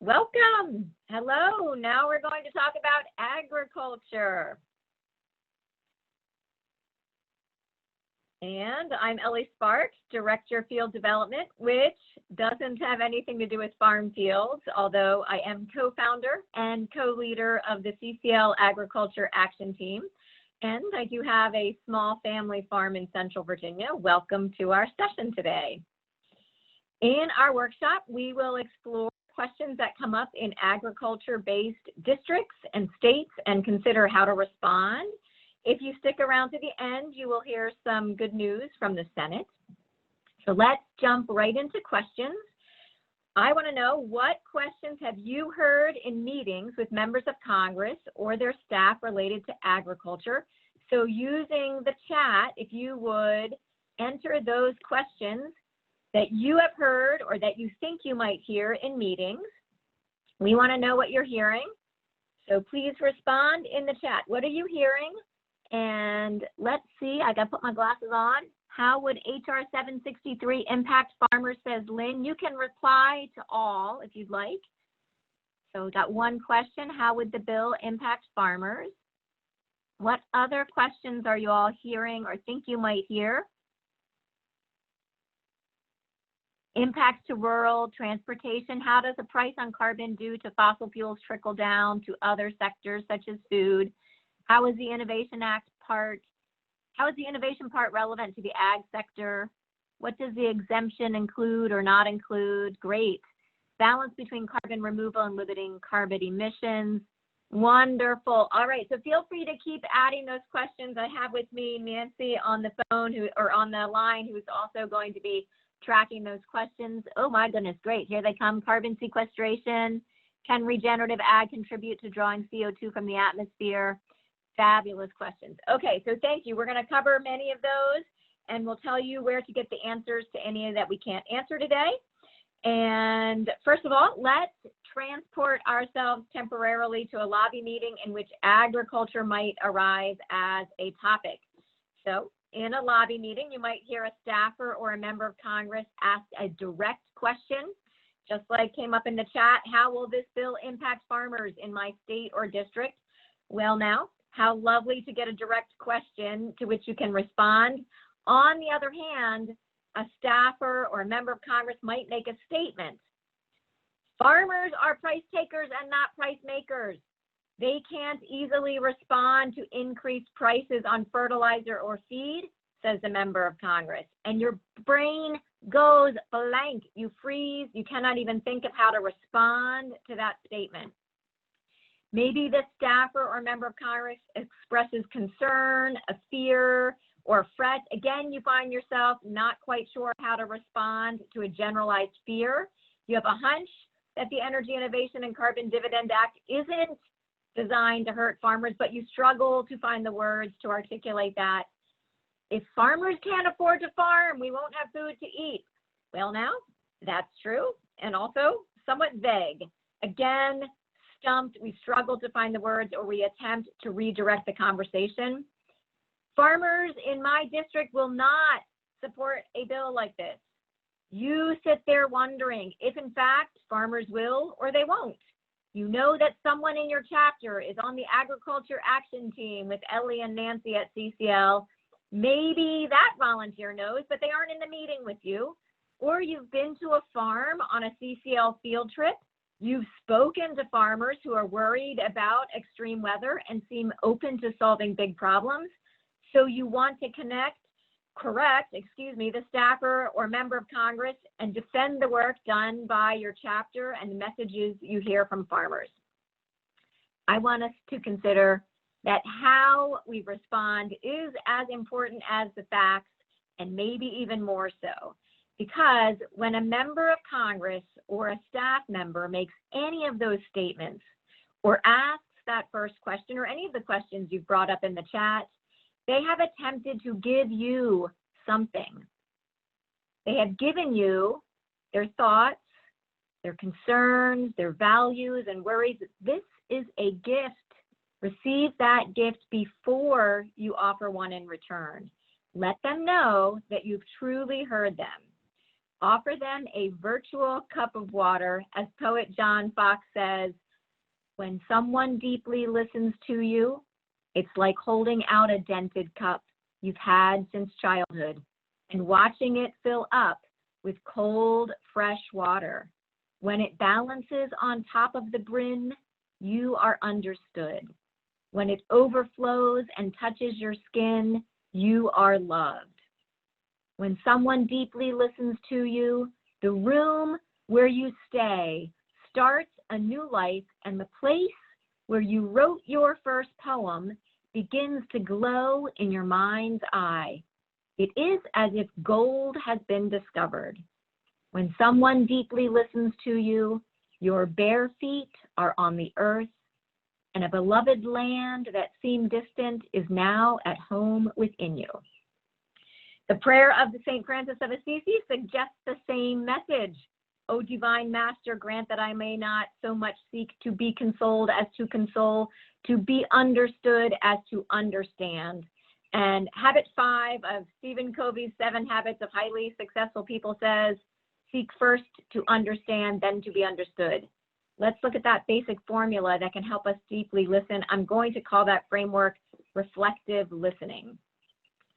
Welcome. Hello. Now we're going to talk about agriculture. And I'm Elli Sparks, Director of Field Development, which doesn't have anything to do with farm fields, although I am co-founder and co-leader of the CCL Agriculture Action Team. And I do have a small family farm in Central Virginia. Welcome to our session today. In our workshop, we will explore questions that come up in agriculture-based districts and states and consider how to respond. If you stick around to the end, you will hear some good news from the Senate. So let's jump right into questions. I want to know, what questions have you heard in meetings with members of Congress or their staff related to agriculture? So using the chat, if you would enter those questions that you have heard or that you think you might hear in meetings. We want to know what you're hearing. So please respond in the chat. What are you hearing? And let's see, I got to put my glasses on. How would HR 763 impact farmers, says Lynn. You can reply to all if you'd like. So we got one question. How would the bill impact farmers? What other questions are you all hearing or think you might hear? Impacts to rural transportation. How does the price on carbon due to fossil fuels trickle down to other sectors such as food? How is the innovation part relevant to the ag sector? What does the exemption include or not include? Great. Balance between carbon removal and limiting carbon emissions. Wonderful. All right, so feel free to keep adding those questions. I have with me Nancy on the phone or on the line, who's also going to be tracking those questions. Oh my goodness, great. Here they come. Carbon sequestration. Can regenerative ag contribute to drawing CO2 from the atmosphere? Fabulous questions. Okay, so thank you. We're going to cover many of those, and we'll tell you where to get the answers to any that we can't answer today. And first of all, let's transport ourselves temporarily to a lobby meeting in which agriculture might arise as a topic. So in a lobby meeting, you might hear a staffer or a member of Congress ask a direct question, just like came up in the chat. How will this bill impact farmers in my state or district? Well, now, how lovely to get a direct question to which you can respond. On the other hand, a staffer or a member of Congress might make a statement. Farmers are price takers and not price makers. They can't easily respond to increased prices on fertilizer or feed, says the member of Congress. And your brain goes blank. You freeze. You cannot even think of how to respond to that statement. Maybe the staffer or member of Congress expresses concern, a fear, or a fret. Again, you find yourself not quite sure how to respond to a generalized fear. You have a hunch that the Energy Innovation and Carbon Dividend Act isn't designed to hurt farmers, but you struggle to find the words to articulate that. If farmers can't afford to farm, we won't have food to eat. Well, now, that's true, and also somewhat vague. Again, stumped, we struggle to find the words, or we attempt to redirect the conversation. Farmers in my district will not support a bill like this. You sit there wondering if, in fact, farmers will or they won't. You know that someone in your chapter is on the Agriculture Action Team with Elli and Nancy at CCL. Maybe that volunteer knows, but they aren't in the meeting with you. Or you've been to a farm on a CCL field trip. You've spoken to farmers who are worried about extreme weather and seem open to solving big problems. So you want to correct the staffer or member of Congress and defend the work done by your chapter and the messages you hear from farmers. I want us to consider that how we respond is as important as the facts, and maybe even more so. Because when a member of Congress or a staff member makes any of those statements or asks that first question or any of the questions you've brought up in the chat, they have attempted to give you something. They have given you their thoughts, their concerns, their values and worries. This is a gift. Receive that gift before you offer one in return. Let them know that you've truly heard them. Offer them a virtual cup of water. As poet John Fox says, when someone deeply listens to you, it's like holding out a dented cup you've had since childhood and watching it fill up with cold, fresh water. When it balances on top of the brim, you are understood. When it overflows and touches your skin, you are loved. When someone deeply listens to you, the room where you stay starts a new life, and the place where you wrote your first poem begins to glow in your mind's eye. It is as if gold has been discovered. When someone deeply listens to you, your bare feet are on the earth, and a beloved land that seemed distant is now at home within you. The prayer of the St. Francis of Assisi suggests the same message. O divine master, grant that I may not so much seek to be consoled as to console, to be understood as to understand. And habit 5 of Stephen Covey's 7 Habits of Highly Successful People says, seek first to understand, then to be understood. Let's look at that basic formula that can help us deeply listen. I'm going to call that framework reflective listening.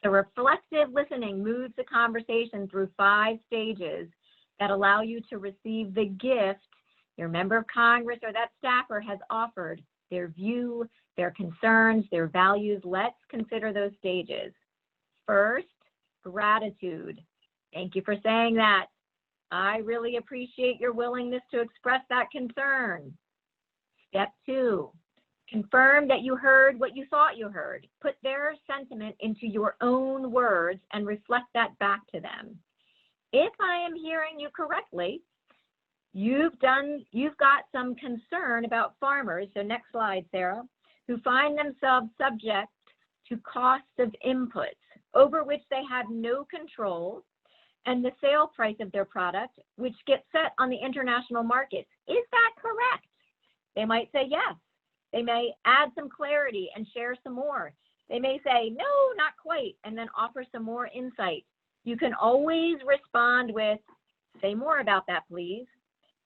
So reflective listening moves the conversation through 5 stages that allow you to receive the gift your member of Congress or that staffer has offered, their view, their concerns, their values. Let's consider those stages. First, gratitude. Thank you for saying that. I really appreciate your willingness to express that concern. Step 2, confirm that you heard what you thought you heard. Put their sentiment into your own words and reflect that back to them. If I am hearing you correctly, you've got some concern about farmers, so next slide, Sarah, who find themselves subject to costs of inputs over which they have no control, and the sale price of their product, which gets set on the international markets. Is that correct? They might say yes. They may add some clarity and share some more. They may say, no, not quite, and then offer some more insight. You can always respond with, say more about that, please.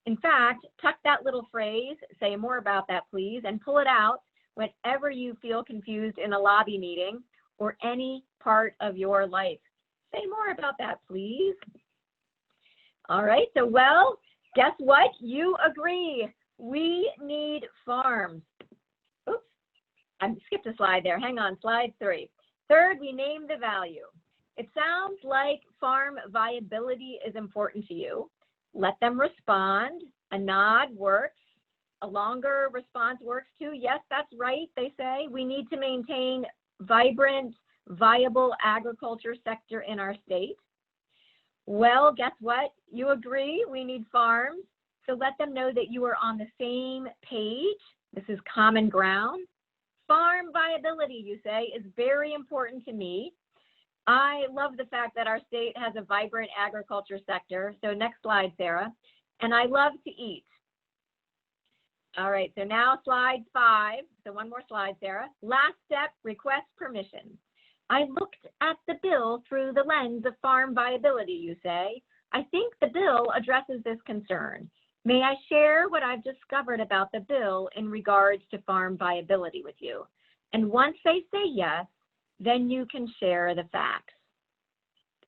In fact, tuck that little phrase, say more about that, please, and pull it out whenever you feel confused in a lobby meeting or any part of your life. Say more about that, please. All right, so well, guess what? You agree. We need farms. Oops, I skipped a slide there. Hang on, slide 3. Third, we name the value. It sounds like farm viability is important to you. Let them respond. A nod works. A longer response works too. Yes, that's right, they say. We need to maintain vibrant, viable agriculture sector in our state. Well, guess what? You agree we need farms. So let them know that you are on the same page. This is common ground. Farm viability, you say, is very important to me. I love the fact that our state has a vibrant agriculture sector. So next slide, Sarah. And I love to eat. All right, so now slide 5. So one more slide, Sarah. Last step, request permission. I looked at the bill through the lens of farm viability, you say. I think the bill addresses this concern. May I share what I've discovered about the bill in regards to farm viability with you? And once they say yes, then you can share the facts.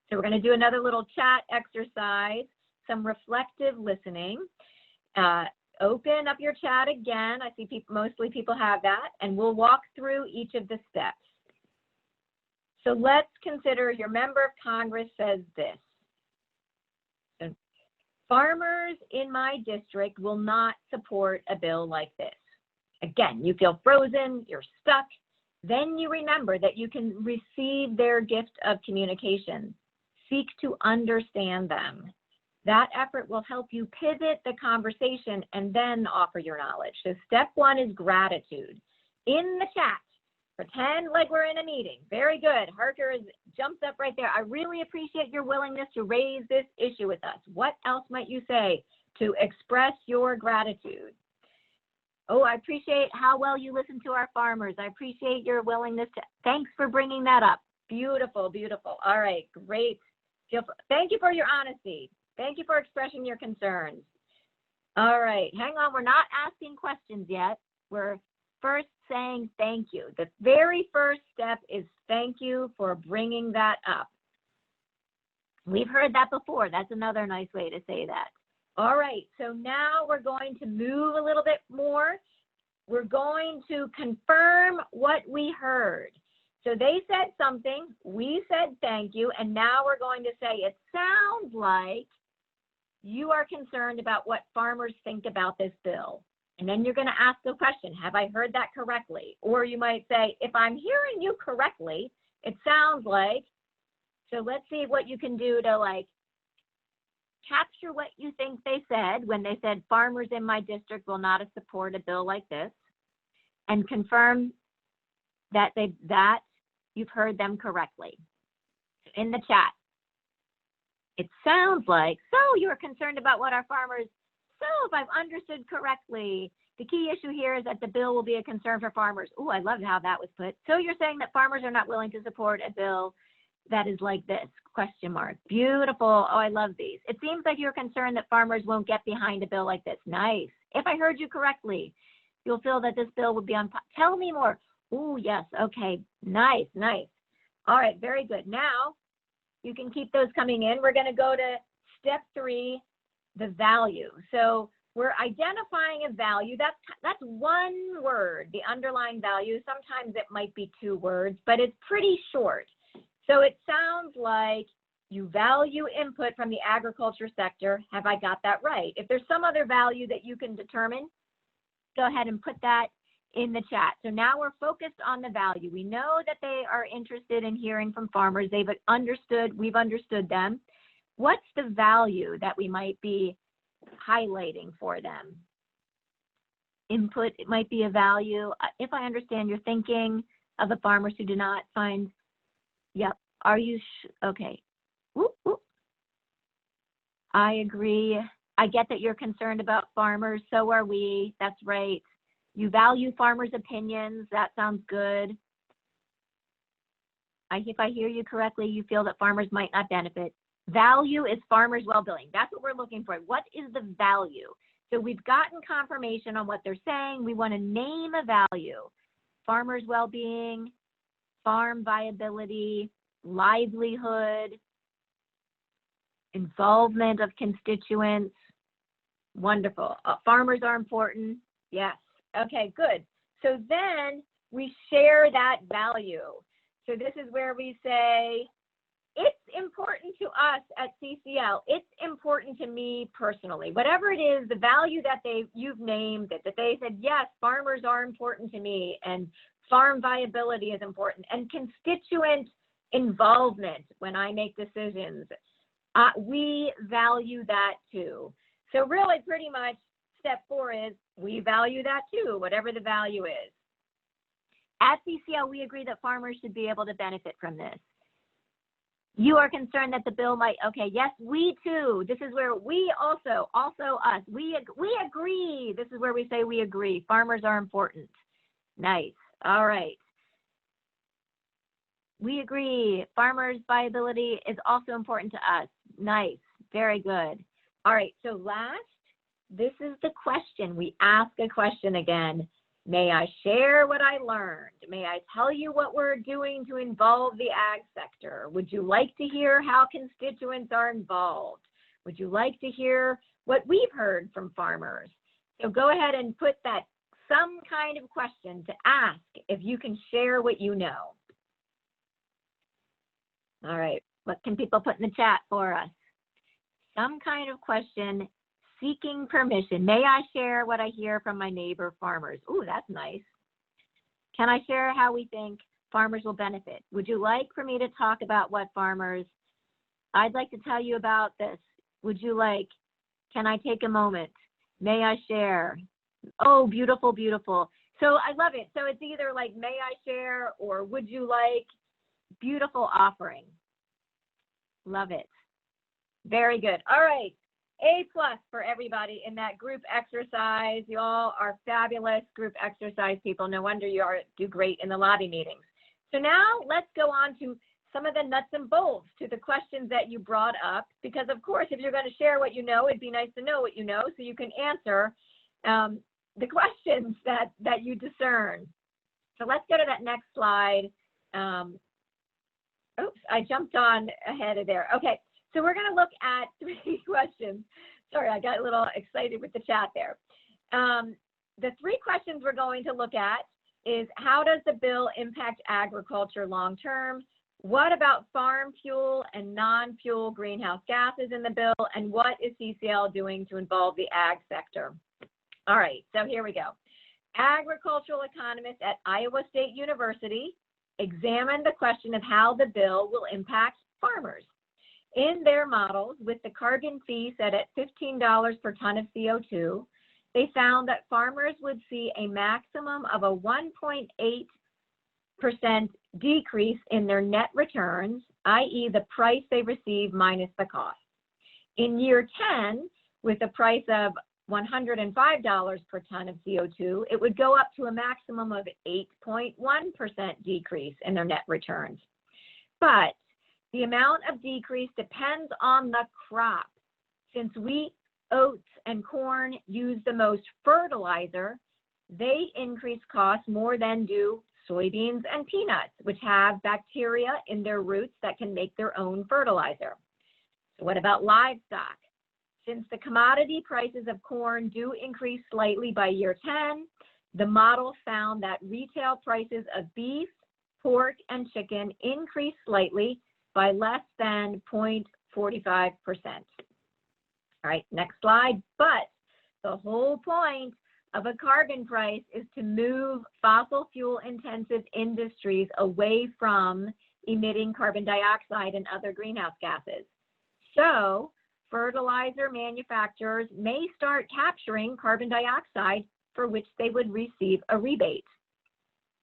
So we're going to do another little chat exercise, some reflective listening. Open up your chat again. I see mostly people have that, and we'll walk through each of the steps. So let's consider your member of Congress says this. So, farmers in my district will not support a bill like this. Again, you feel frozen, you're stuck. Then you remember that you can receive their gift of communication. Seek to understand them. That effort will help you pivot the conversation and then offer your knowledge. So step 1 is gratitude. In the chat, pretend like we're in a meeting. Very good. Harker jumps up right there. I really appreciate your willingness to raise this issue with us. What else might you say to express your gratitude? Oh, I appreciate how well you listen to our farmers. I appreciate your willingness to, thanks for bringing that up. Beautiful, beautiful. All right, great. Thank you for your honesty. Thank you for expressing your concerns. All right, hang on. We're not asking questions yet. We're first saying thank you. The very first step is thank you for bringing that up. We've heard that before. That's another nice way to say that. All right, so now we're going to move a little bit more. We're going to confirm what we heard. So they said something, we said thank you, and now we're going to say it sounds like you are concerned about what farmers think about this bill. And then you're going to ask the question, have I heard that correctly? Or you might say, if I'm hearing you correctly, it sounds like, so let's see what you can do to like capture what you think they said when they said farmers in my district will not support a bill like this, and confirm that you've heard them correctly. In the chat, it sounds like, so you're concerned about what our farmers, so if I've understood correctly, the key issue here is that the bill will be a concern for farmers. Oh, I loved how that was put. So you're saying that farmers are not willing to support a bill that is like this, question mark. Beautiful. Oh, I love these. It seems like you're concerned that farmers won't get behind a bill like this. Nice. If I heard you correctly, you'll feel that this bill would be on. Tell me more. Oh, yes. Okay. Nice, nice. All right. Very good. Now you can keep those coming in. We're going to go to step 3, the value. So we're identifying a value. That's one word, the underlying value. Sometimes it might be 2 words, but it's pretty short. So it sounds like you value input from the agriculture sector. Have I got that right? If there's some other value that you can determine, go ahead and put that in the chat. So now we're focused on the value. We know that they are interested in hearing from farmers. They've understood, we've understood them. What's the value that we might be highlighting for them? Input, it might be a value. If I understand your thinking of the farmers who do not find, yep, are you, okay. Whoop, whoop. I agree. I get that you're concerned about farmers. So are we. That's right. You value farmers' opinions. That sounds good. If I hear you correctly, you feel that farmers might not benefit. Value is farmers' well-being. That's what we're looking for. What is the value? So we've gotten confirmation on what they're saying. We want to name a value. Farmers' well-being, farm viability, livelihood, involvement of constituents. Wonderful. Farmers are important. Yes. Okay, good. So then we share that value. So this is where we say, it's important to us at CCL. It's important to me personally. Whatever it is, the value that you've named it, that they said, yes, farmers are important to me, and farm viability is important, and constituent involvement when I make decisions. We value that too. So really pretty much step 4 is we value that too, whatever the value is. At CCL, we agree that farmers should be able to benefit from this. You are concerned that the bill might, okay, yes, we too. This is where we also us, we agree. This is where we say we agree. Farmers are important. Nice. All right. We agree. Farmers' viability is also important to us. Nice. Very good. All right. So last, this is the question. We ask a question again. May I share what I learned? May I tell you what we're doing to involve the ag sector? Would you like to hear how constituents are involved? Would you like to hear what we've heard from farmers? So go ahead and put that some kind of question to ask if you can share what you know. All right, what can people put in the chat for us? Some kind of question, seeking permission. May I share what I hear from my neighbor farmers? Ooh, that's nice. Can I share how we think farmers will benefit? Would you like for me to talk about what farmers, I'd like to tell you about this. Would you like, can I take a moment? May I share? Oh, beautiful, beautiful. So I love it. So it's either like, may I share, or would you like? Beautiful offering. Love it. Very good. All right. A+ for everybody in that group exercise. You all are fabulous group exercise people. No wonder you do great in the lobby meetings. So now let's go on to some of the nuts and bolts to the questions that you brought up, because of course, if you're going to share what you know, it'd be nice to know what you know so you can answer the questions that you discern. So let's go to that next slide. Oops, I jumped on ahead of there. Okay, so we're going to look at 3 questions. Sorry, I got a little excited with the chat there. The 3 questions we're going to look at is, how does the bill impact agriculture long term? What about farm fuel and non-fuel greenhouse gases in the bill? And what is CCL doing to involve the ag sector? All right, so here we go. Agricultural economists at Iowa State University examined the question of how the bill will impact farmers. In their models, with the carbon fee set at $15 per ton of CO2, they found that farmers would see a maximum of a 1.8% decrease in their net returns, i.e. the price they receive minus the cost. In year 10, with a price of $105 per ton of CO2, it would go up to a maximum of 8.1% decrease in their net returns. But the amount of decrease depends on the crop. Since wheat, oats, and corn use the most fertilizer, they increase costs more than do soybeans and peanuts, which have bacteria in their roots that can make their own fertilizer. So what about livestock? Since the commodity prices of corn do increase slightly by year 10, the model found that retail prices of beef, pork, and chicken increase slightly by less than 0.45%. All right, next slide. But the whole point of a carbon price is to move fossil fuel intensive industries away from emitting carbon dioxide and other greenhouse gases. So fertilizer manufacturers may start capturing carbon dioxide for which they would receive a rebate.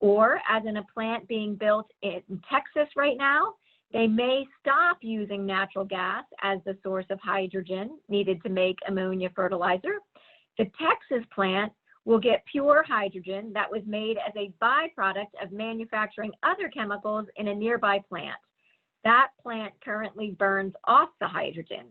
Or as in a plant being built in Texas right now, they may stop using natural gas as the source of hydrogen needed to make ammonia fertilizer. The Texas plant will get pure hydrogen that was made as a byproduct of manufacturing other chemicals in a nearby plant. That plant currently burns off the hydrogen.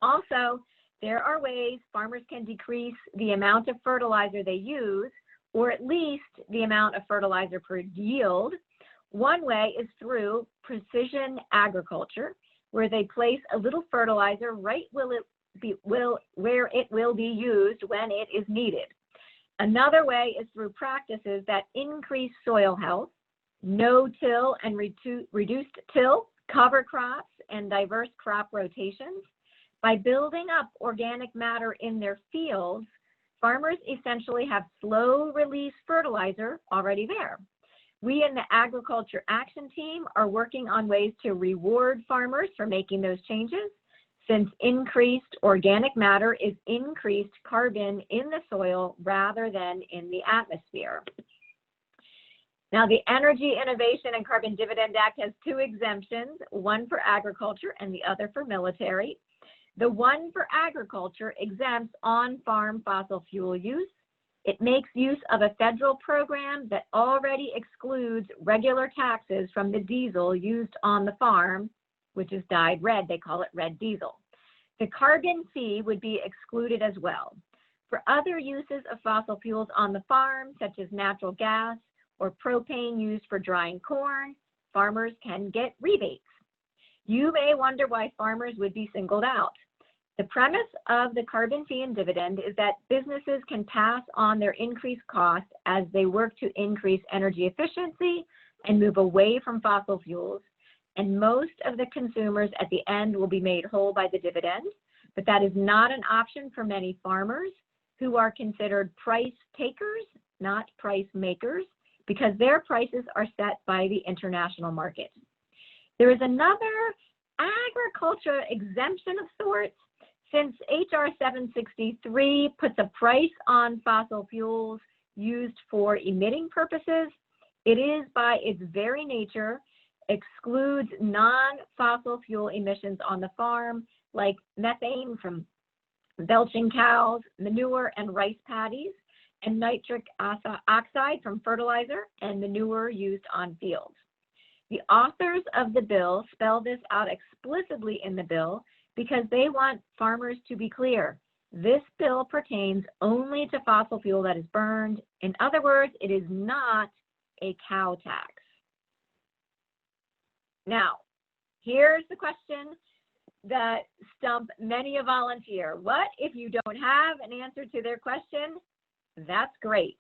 Also, there are ways farmers can decrease the amount of fertilizer they use, or at least the amount of fertilizer per yield. One way is through precision agriculture, where they place a little fertilizer right where it will be used when it is needed. Another way is through practices that increase soil health, no-till and reduced till, cover crops, and diverse crop rotations. By building up organic matter in their fields, farmers essentially have slow-release fertilizer already there. We in the Agriculture Action Team are working on ways to reward farmers for making those changes, since increased organic matter is increased carbon in the soil rather than in the atmosphere. Now, the Energy Innovation and Carbon Dividend Act has 2 exemptions, one for agriculture and the other for military. The one for agriculture exempts on-farm fossil fuel use. It makes use of a federal program that already excludes regular taxes from the diesel used on the farm, which is dyed red. They call it red diesel. The carbon fee would be excluded as well. For other uses of fossil fuels on the farm, such as natural gas or propane used for drying corn, farmers can get rebates. You may wonder why farmers would be singled out. The premise of the carbon fee and dividend is that businesses can pass on their increased costs as they work to increase energy efficiency and move away from fossil fuels, and most of the consumers at the end will be made whole by the dividend, but that is not an option for many farmers who are considered price takers, not price makers, because their prices are set by the international market. There is another agriculture exemption of sorts. Since HR 763 puts a price on fossil fuels used for emitting purposes, it is by its very nature excludes non-fossil fuel emissions on the farm, like methane from belching cows, manure and rice paddies, and nitric oxide from fertilizer and manure used on fields. The authors of the bill spell this out explicitly in the bill because they want farmers to be clear. This bill pertains only to fossil fuel that is burned. In other words, it is not a cow tax. Now, here's the question that stump many a volunteer. What if you don't have an answer to their question? That's great.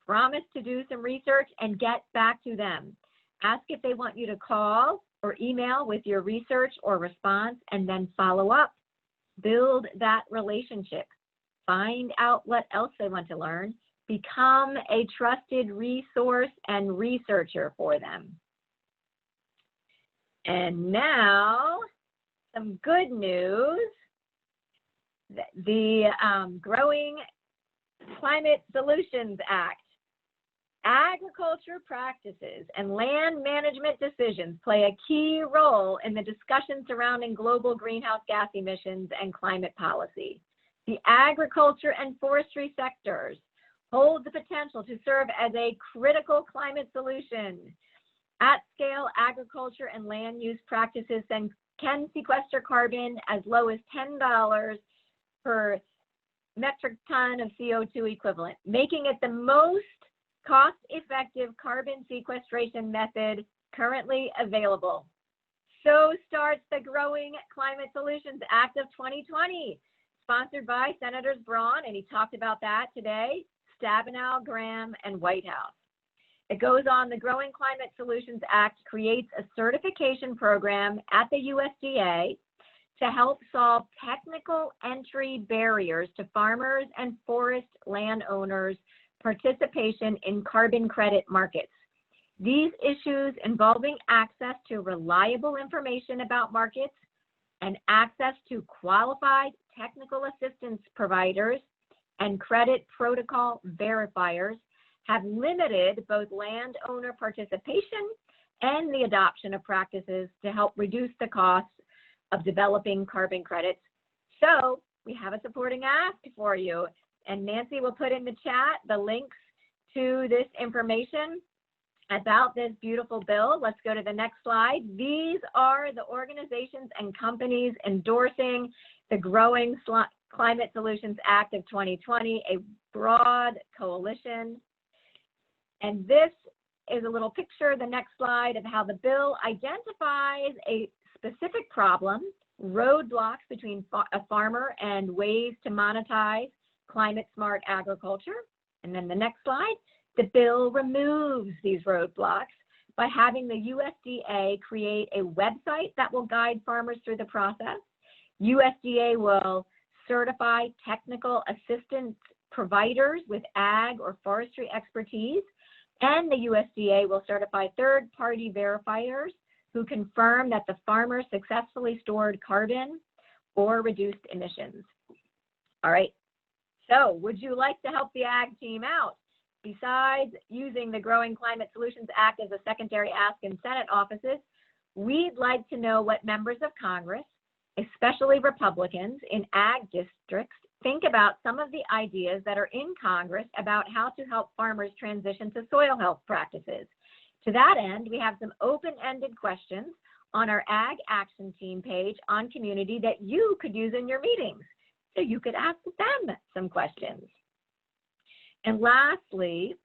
Promise to do some research and get back to them. Ask if they want you to call or email with your research or response, and then follow up. Build that relationship. Find out what else they want to learn. Become a trusted resource and researcher for them. And now, some good news. The Growing Climate Solutions Act. Agriculture practices and land management decisions play a key role in the discussion surrounding global greenhouse gas emissions and climate policy. The agriculture and forestry sectors hold the potential to serve as a critical climate solution. At-scale agriculture and land use practices can sequester carbon as low as $10 per metric ton of CO2 equivalent, making it the most cost-effective carbon sequestration method currently available. So starts the Growing Climate Solutions Act of 2020, sponsored by Senators Braun, and he talked about that today, Stabenow, Graham, and Whitehouse. It goes on, the Growing Climate Solutions Act creates a certification program at the USDA to help solve technical entry barriers to farmers and forest landowners' participation in carbon credit markets. These issues involving access to reliable information about markets and access to qualified technical assistance providers and credit protocol verifiers have limited both landowner participation and the adoption of practices to help reduce the costs of developing carbon credits. So we have a supporting ask for you. And Nancy will put in the chat the links to this information about this beautiful bill. Let's go to the next slide. These are the organizations and companies endorsing the Growing Climate Solutions Act of 2020, a broad coalition. And this is a little picture, the next slide, of how the bill identifies a specific problem, roadblocks between a farmer and ways to monetize climate smart agriculture. And then the next slide, the bill removes these roadblocks by having the USDA create a website that will guide farmers through the process. USDA will certify technical assistance providers with ag or forestry expertise, and the USDA will certify third-party verifiers who confirm that the farmer successfully stored carbon or reduced emissions. All right. So would you like to help the ag team out? Besides using the Growing Climate Solutions Act as a secondary ask in Senate offices, we'd like to know what members of Congress, especially Republicans in ag districts, think about some of the ideas that are in Congress about how to help farmers transition to soil health practices. To that end, we have some open-ended questions on our Ag Action Team page on Community that you could use in your meetings. So you could ask them some questions. And lastly,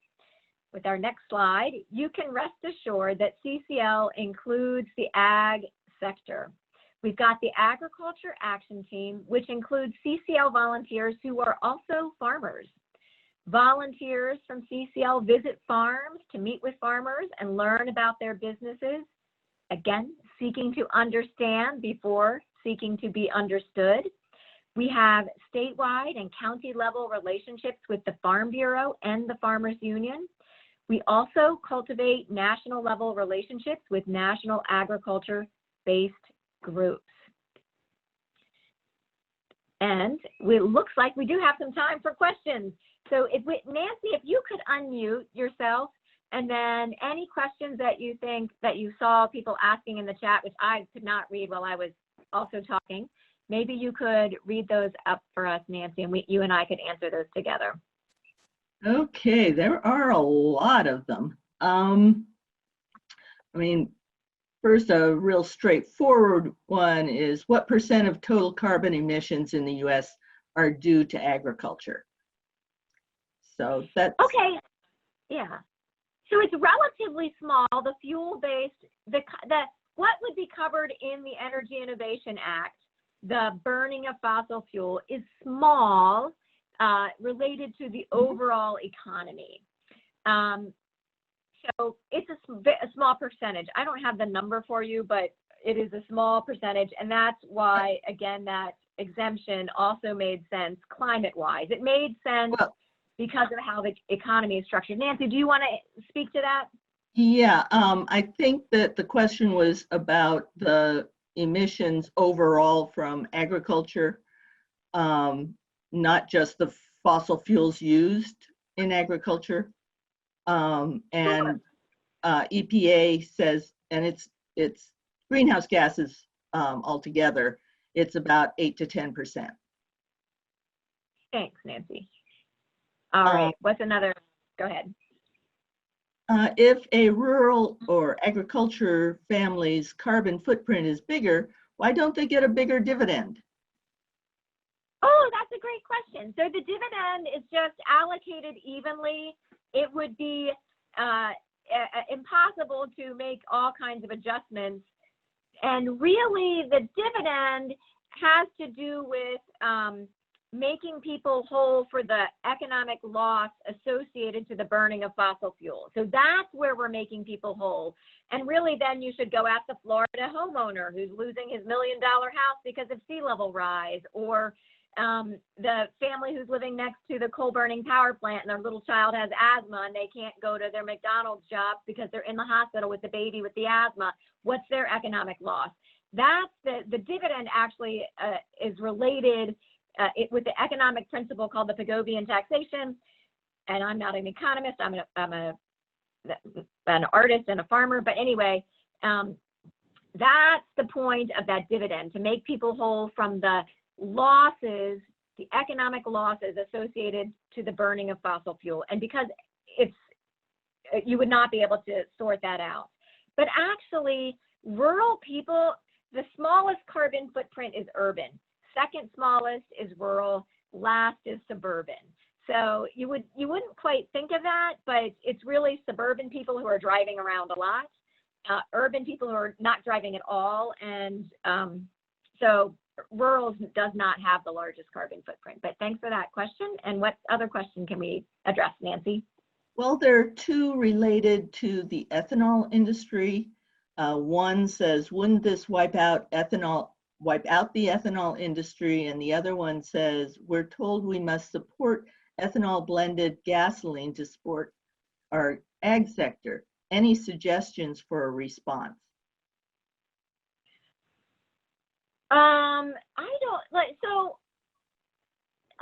with our next slide, you can rest assured that CCL includes the ag sector. We've got the Agriculture Action Team, which includes CCL volunteers who are also farmers. Volunteers from CCL visit farms to meet with farmers and learn about their businesses, again, seeking to understand before seeking to be understood. We have statewide and county level relationships with the Farm Bureau and the Farmers Union. We also cultivate national level relationships with national agriculture-based groups. And it looks like we do have some time for questions. So Nancy, if you could unmute yourself, and then any questions that you think that you saw people asking in the chat, which I could not read while I was also talking, maybe you could read those up for us, Nancy, and you and I could answer those together. Okay, there are a lot of them. I mean, First, a real straightforward one is what percent of total carbon emissions in the US are due to agriculture? So that's Okay, yeah. So it's relatively small. The fuel-based, what would be covered in the Energy Innovation Act, the burning of fossil fuel, is small related to the overall economy. So it's a small percentage. I don't have the number for you, but it is a small percentage. And that's why, again, that exemption also made sense climate-wise. It made sense because of how the economy is structured. Nancy, do you want to speak to that? Yeah, I think that the question was about the emissions overall from agriculture, not just the fossil fuels used in agriculture. And EPA says, and it's greenhouse gases altogether, it's about 8 to 10%. Thanks, Nancy. All right, what's another? Go ahead. If a rural or agriculture family's carbon footprint is bigger, why don't they get a bigger dividend? Oh, that's a great question. So the dividend is just allocated evenly. It would be impossible to make all kinds of adjustments. And really, the dividend has to do with making people whole for the economic loss associated to the burning of fossil fuels. So that's where we're making people whole. And really, then you should go at the Florida homeowner who's losing his $1 million house because of sea level rise, or the family who's living next to the coal burning power plant and their little child has asthma and they can't go to their McDonald's job because they're in the hospital with the baby with the asthma. What's their economic loss? That's the dividend actually is related with the economic principle called the Pigovian taxation. And I'm not an economist, I'm an artist and a farmer, but anyway, that's the point of that dividend, to make people whole from the losses, the economic losses associated to the burning of fossil fuel. And because you would not be able to sort that out. But actually, rural people, the smallest carbon footprint is urban. Second smallest is rural, last is suburban. So you wouldn't quite think of that, but it's really suburban people who are driving around a lot, urban people who are not driving at all, and so rural does not have the largest carbon footprint. But thanks for that question. And what other question can we address, Nancy? Well, there are two related to the ethanol industry. One says, wouldn't this wipe out the ethanol industry? And the other one says, we're told we must support ethanol blended gasoline to support our ag sector. Any suggestions for a response?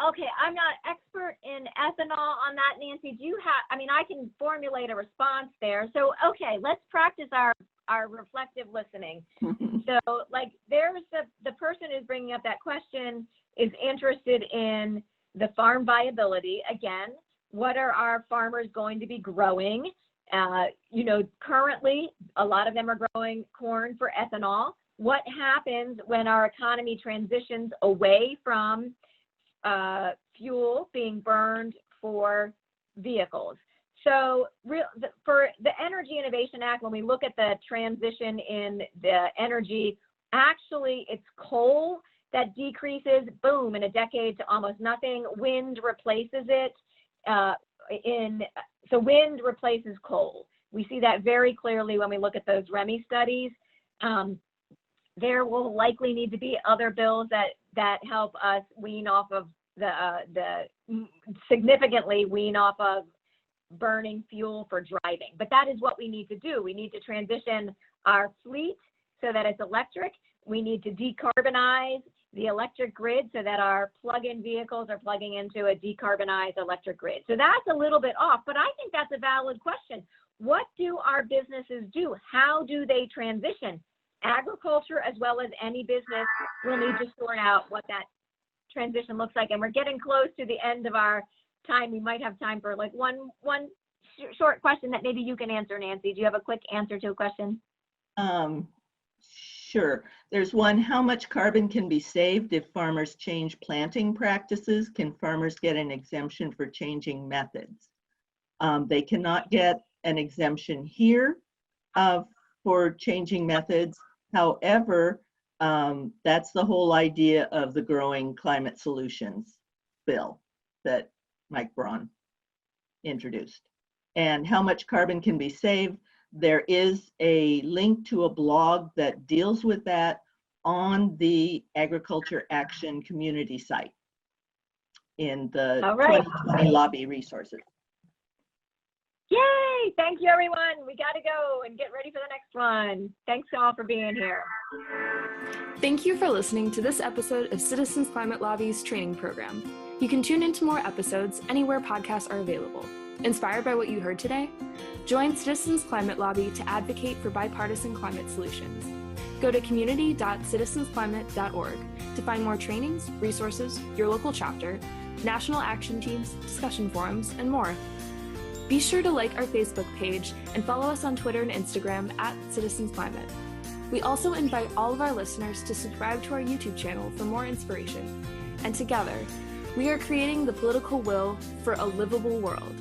Okay, I'm not expert in ethanol on that, Nancy. Do you have, I can formulate a response there. So, okay, let's practice our reflective listening. So, like, there's the person who's bringing up that question is interested in the farm viability. Again, what are our farmers going to be growing? Currently, a lot of them are growing corn for ethanol. What happens when our economy transitions away from fuel being burned for vehicles? So for the Energy Innovation Act, when we look at the transition in the energy, actually it's coal that decreases, boom, in a decade to almost nothing. Wind replaces it. So wind replaces coal. We see that very clearly when we look at those REMI studies. There will likely need to be other bills that help us wean off of significantly wean off of burning fuel for driving. But that is what we need to do. We need to transition our fleet so that it's electric. We need to decarbonize the electric grid so that our plug-in vehicles are plugging into a decarbonized electric grid. So that's a little bit off, but I think that's a valid question. What do our businesses do? How do they transition? Agriculture, as well as any business, will need to sort out what that transition looks like. And we're getting close to the end of our time. We might have time for like one short question that maybe you can answer, Nancy. Do you have a quick answer to a question? Sure. There's one, how much carbon can be saved if farmers change planting practices? Can farmers get an exemption for changing methods? They cannot get an exemption here for changing methods. However, that's the whole idea of the Growing Climate Solutions bill that Mike Braun introduced. And how much carbon can be saved? There is a link to a blog that deals with that on the Agriculture Action community site in the 2020 lobby resources. Yay! Thank you, everyone. We got to go and get ready for the next one. Thanks all for being here. Thank you for listening to this episode of Citizens Climate Lobby's training program. You can tune into more episodes anywhere podcasts are available. Inspired by what you heard today? Join Citizens Climate Lobby to advocate for bipartisan climate solutions. Go to community.citizensclimate.org to find more trainings, resources, your local chapter, national action teams, discussion forums, and more. Be sure to like our Facebook page and follow us on Twitter and Instagram @CitizensClimate. We also invite all of our listeners to subscribe to our YouTube channel for more inspiration. And together, we are creating the political will for a livable world.